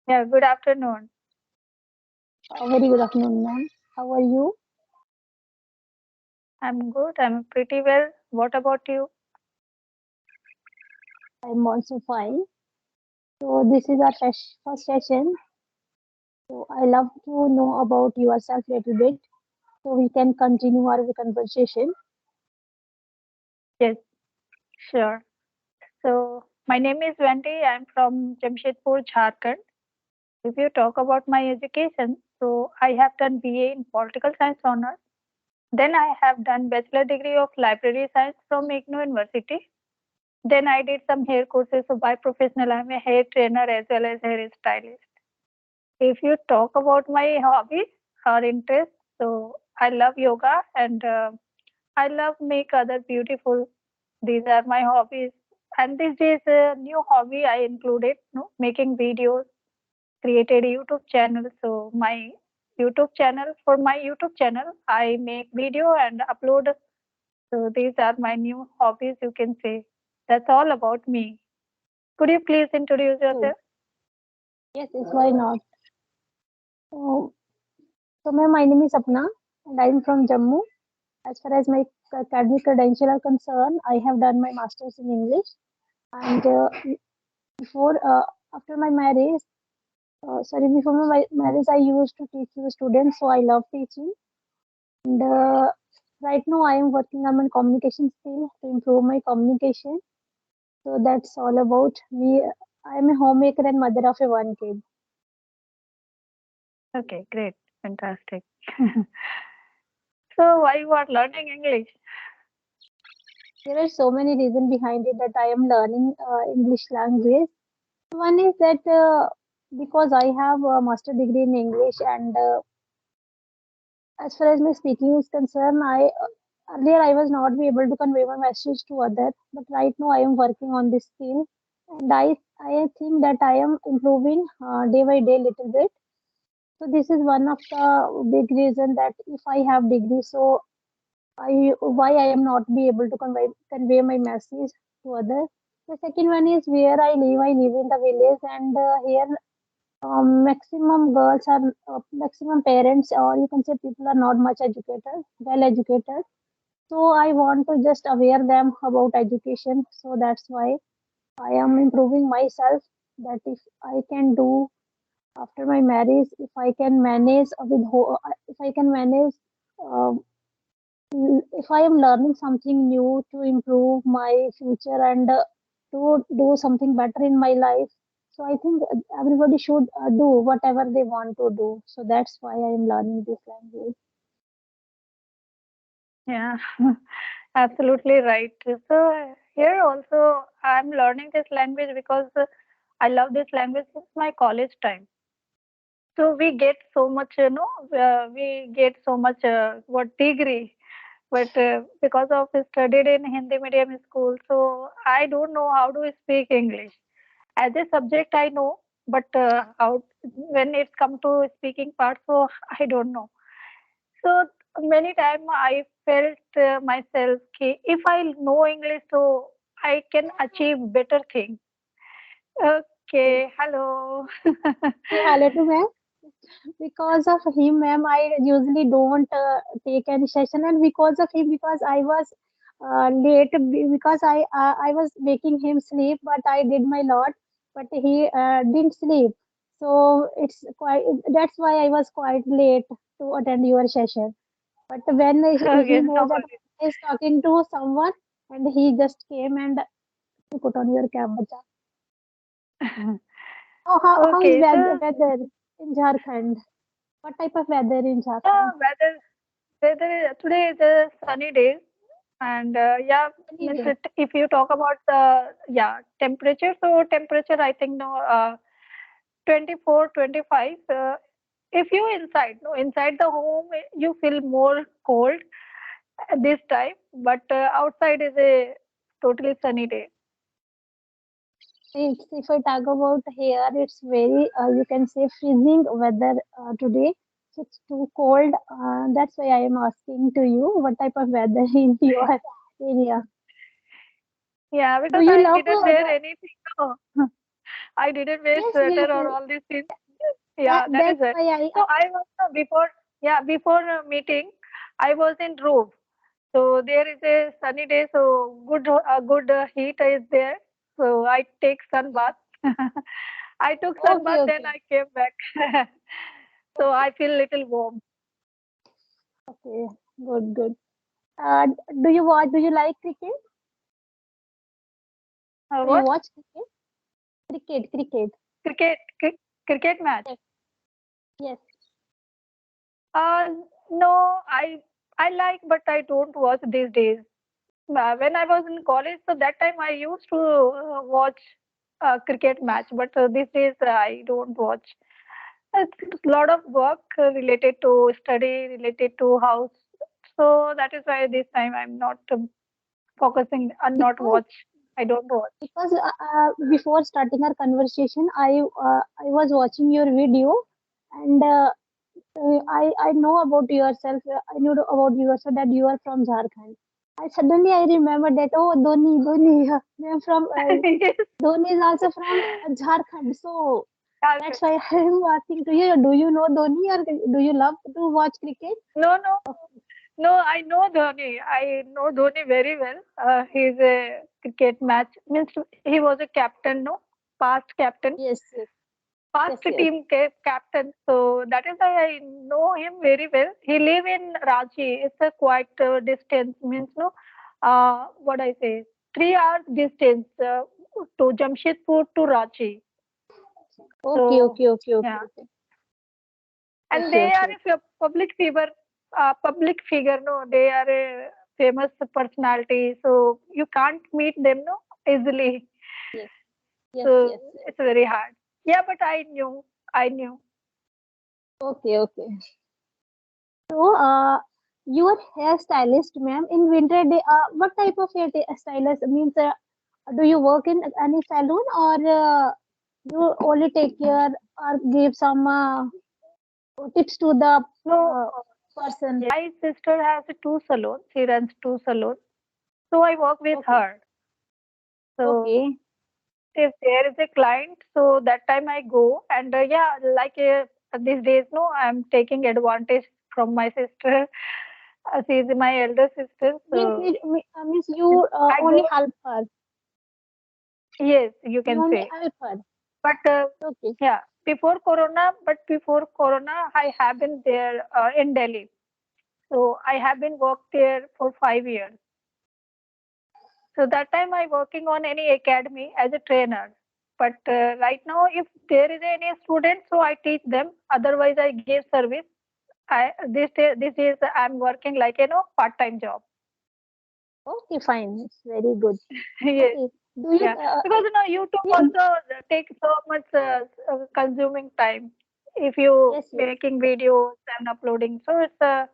Yeah, good afternoon. Very good afternoon, ma'am. How are you? I'm good. I'm pretty well. What about you? I'm also fine. So this is our first session. So I love to know about yourself a little bit, so we can continue our conversation. Yes, sure. So, my name is Vandy. I'm from Jamshedpur, Jharkhand. If you talk about my education, so I have done BA in Political Science honors. Then I have done Bachelor degree of Library Science from IGNOU University. Then I did some hair courses. So by professional, I'm a hair trainer as well as hair stylist. If you talk about my hobbies or interests, so I love yoga and I love make other beautiful. These are my hobbies. And these days, a new hobby I included, making videos, created YouTube channel. So for my YouTube channel, I make video and upload. So these are my new hobbies, you can say. That's all about me. Could you please introduce Good. yourself? Yes, yes, why not? So, ma'am, my name is Sapna, and I'm from Jammu. As far as my academic credential are concerned, I have done my masters in English, and before after my marriage, before my marriage, I used to teach the students, so I love teaching. And right now, I am working on my communication skill to improve my communication. So that's all about me. I am a homemaker and mother of a one kid. Okay, great. Fantastic. So why you are learning English? There are so many reasons behind it that I am learning English language. One is that because I have a master degree in English, and as far as my speaking is concerned, I earlier I was not be able to convey my message to others, but right now I am working on this skill, and I think that I am improving day by day little bit. So this is one of the big reason that if I have degree, so I why I am not be able to convey my message to others. The second one is where I live. I live in the village, and here maximum girls are maximum parents, or you can say people are not much educated, well educated. So I want to just aware them about education. So that's why I am improving myself. That if I can do after my marriage, if I can manage if I can manage. Uh, if I am learning something new to improve my future and to do something better in my life, so I think everybody should do whatever they want to do. So that's why I am learning this language. Yeah, absolutely right. So here also I'm learning this language because I love this language since my college time. So we get so much, we get so much what degree, but because of studied in Hindi medium school, so I don't know how to speak English. As a subject, I know, but how when it's come to speaking part, so I don't know. So many times I felt myself कि if I know English, so I can achieve better thing. Okay, hello. Say hello to ma'am. Because of him, ma'am, I usually don't take any session, and because of him, because I was late, because I was making him sleep, but I did my lot, but he didn't sleep. So it's quite that's why I was quite late to attend your session. But when he Okay, no knows that he is talking to someone, and he just came and put on your cap, bacha. worries. How is Okay, so weather in Jharkhand? What type of weather in yeah, Jharkhand? today is a sunny day, and yeah, Sunny means day. if you talk about the temperature, so temperature I think no 24, 25. If you inside no inside the home, you feel more cold at this time, but outside is a totally sunny day. If I talk about here, it's very, you can say, freezing weather today. So it's too cold. That's why I am asking to you what type of weather in your area. Yeah, Do because you I love didn't wear anything. No. I didn't wear Yes, sweater or all these things. Yeah, that is that's it. why So I was before, yeah, before meeting, I was in roof. So there is a sunny day, so good heat is there. So I take sun bath. I took sun okay, bath, then okay, I came back. So I feel little warm. okay, good, good. Uh, do you watch? Do you like cricket? Do you What? watch cricket? Cricket. Cricket, cricket match. Yes, yes. Uh, no, I like, but I don't watch these days. When I was in college, so that time I used to watch cricket match, but these days I don't watch. It's a lot of work related to study, related to house. So that is why this time I'm not focusing on not Because watch. I don't watch. before starting our conversation, I was watching your video, and I know about yourself. I know about yourself that you are from Jharkhand. I remember that, oh, Dhoni, I'm from Yes. Dhoni is also from Jharkhand. So Okay. that's why I'm asking to you. Do you know Dhoni, or do you love to watch cricket? No, no, no. I know Dhoni. I know Dhoni very well. He's a cricket match means he was a captain, no, past captain, Yes, yes, past yes, yes. team captain. So that is why I know him very well. He live in Ranchi. It's a quite distance. Means no, what I say, 3 hours distance to Jamshedpur to Ranchi. Okay, So okay, okay, okay, yeah, okay, and okay, they are okay, a okay. public figure. Public figure. No, they are a famous personality. So you can't meet them no easily. Yes, yes, So yes, yes. it's very hard. Yeah, but I knew. I knew. Okay, okay. So, your hairstylist, ma'am, in winter day, what type of hairstylist means? Do you work in any salon, or you only take care or give some tips to the No, uh, person? my sister has two salons. She runs two salons. So I work with Okay, her. So okay, if there is a client, so that time I go and yeah, like these days, no, I'm taking advantage from my sister. She is my elder sister, so means you I go. only help her. Yes, you You can only say. help her. But Okay, yeah, before Corona, I have been there in Delhi. So I have been worked there for 5 years. So that time I working on any academy as a trainer. But right now, if there is any student, so I teach them. Otherwise, I give service. This is I'm working like part-time job. okay, fine. It's very good. Yes, Okay. Do you? yeah. Because YouTube Yeah, also takes so much consuming time. If you yes, yes, making videos and uploading, so it's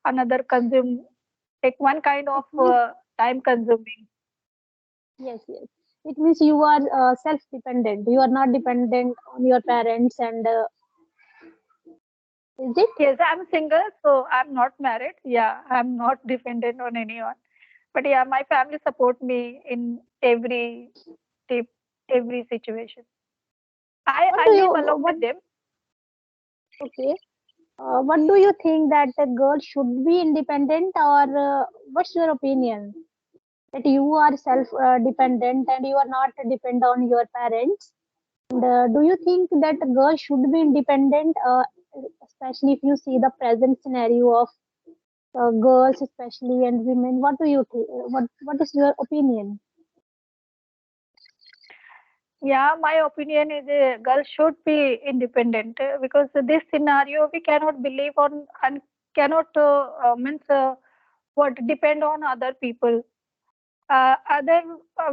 another consume like one kind of it means time consuming. yes, yes. It means you are self-dependent. You are not dependent on your parents, and is it? Yes, I'm single, so I'm not married. Yeah, I'm not dependent on anyone. But yeah, my family support me in every tip, every situation. What I do you live along what? with them. Okay. What do you think that a girl should be independent, or what's your opinion? That you are self-dependent and you are not dependent on your parents. And do you think that a girl should be independent, especially if you see the present scenario of girls, especially, and women? What do you think? What is your opinion? Yeah, my opinion is a girl should be independent because this scenario we cannot believe on and cannot means what depend on other people. Other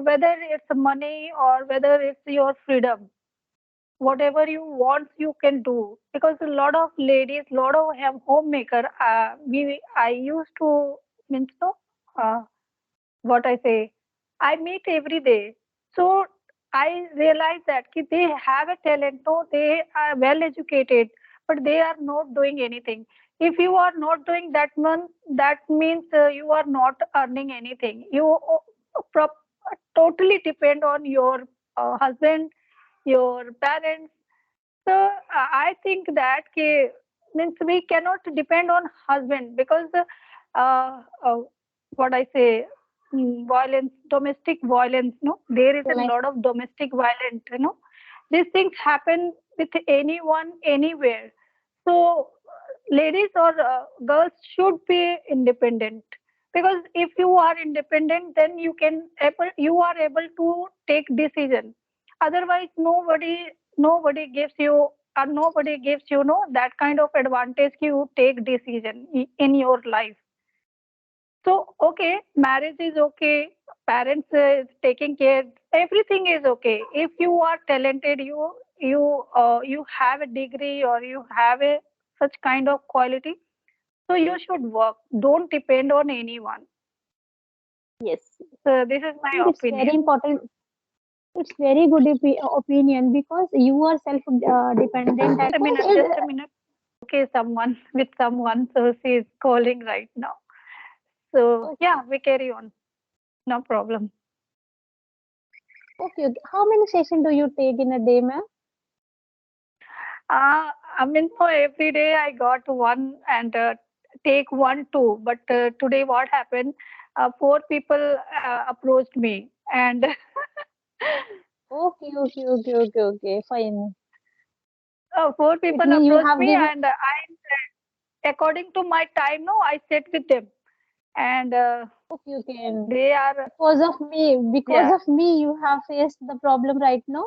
whether it's money or whether it's your freedom, whatever you want you can do because a lot of ladies, lot of homemaker. We I used to means no. Uh, what I say, I meet every day. So I realize that ki they have a talent, no, they are well educated, but they are not doing anything. If you are not doing that one, that means you are not earning anything. You totally depend on your husband your parents. So I think that means we cannot depend on husband because uh, uh, what I say, violence, domestic violence. No, there is a Domestic. lot of domestic violence. These things happen with anyone, anywhere. So ladies or girls should be independent because if you are independent, then you are able to take decision. Otherwise, nobody gives you or nobody gives that kind of advantage you take decision in your life. So okay, marriage is okay, parents is taking care, everything is okay if you are talented, you have a degree or you have a such kind of quality, so you should work, don't depend on anyone. Yes. So this is I my think it's very opinion. important. It's very good opinion because you are self dependent and Just a minute. Okay, someone with someone, so she is calling right now. So okay, yeah, we carry on, no problem. okay. How many sessions do you take in a day, ma'am? So every day I got one and take one, two. But today what happened? Four people approached me, and Okay, okay, okay, okay, okay. Fine. four It people means you approached have me, given. and according to my time, no, I sit with them, and Okay, okay. And they are, because yeah, of me, you have faced the problem right now.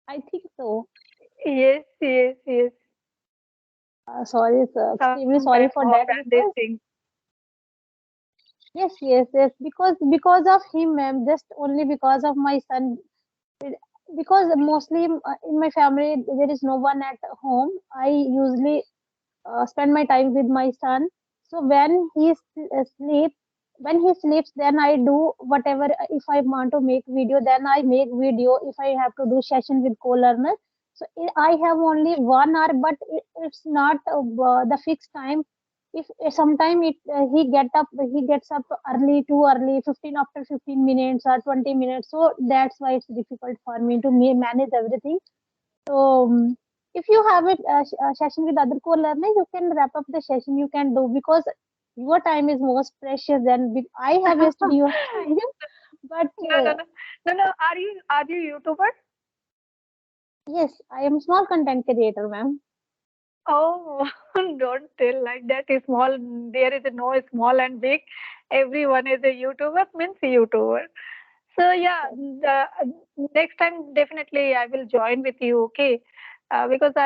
I think so. yes, yes, yes. Sorry, sir. Extremely sorry Sometimes for that happen these because things. yes, yes, yes. Because of him, ma'am. Just only because of my son. It- Because mostly in my family there is no one at home. I usually spend my time with my son. So when he sleeps, then I do whatever. If I want to make video, then I make video. If I have to do session with co-learner, so I have only 1 hour, but it's not the fixed time. If sometime he gets up early, too early, 15 after 15 minutes or 20 minutes. So that's why it's difficult for me to manage everything. So, if you have a session with other co-learner, you can wrap up the session. You can do because your time is most precious, and I have wasted your time. But No, no, no, no, no. Are you YouTuber? yes, I am small content creator, ma'am. Oh, don't tell like that. Is small. There is no small and big. Everyone is a YouTuber. Means YouTuber. So yeah, Yes. the next time definitely I will join with you. Okay, because I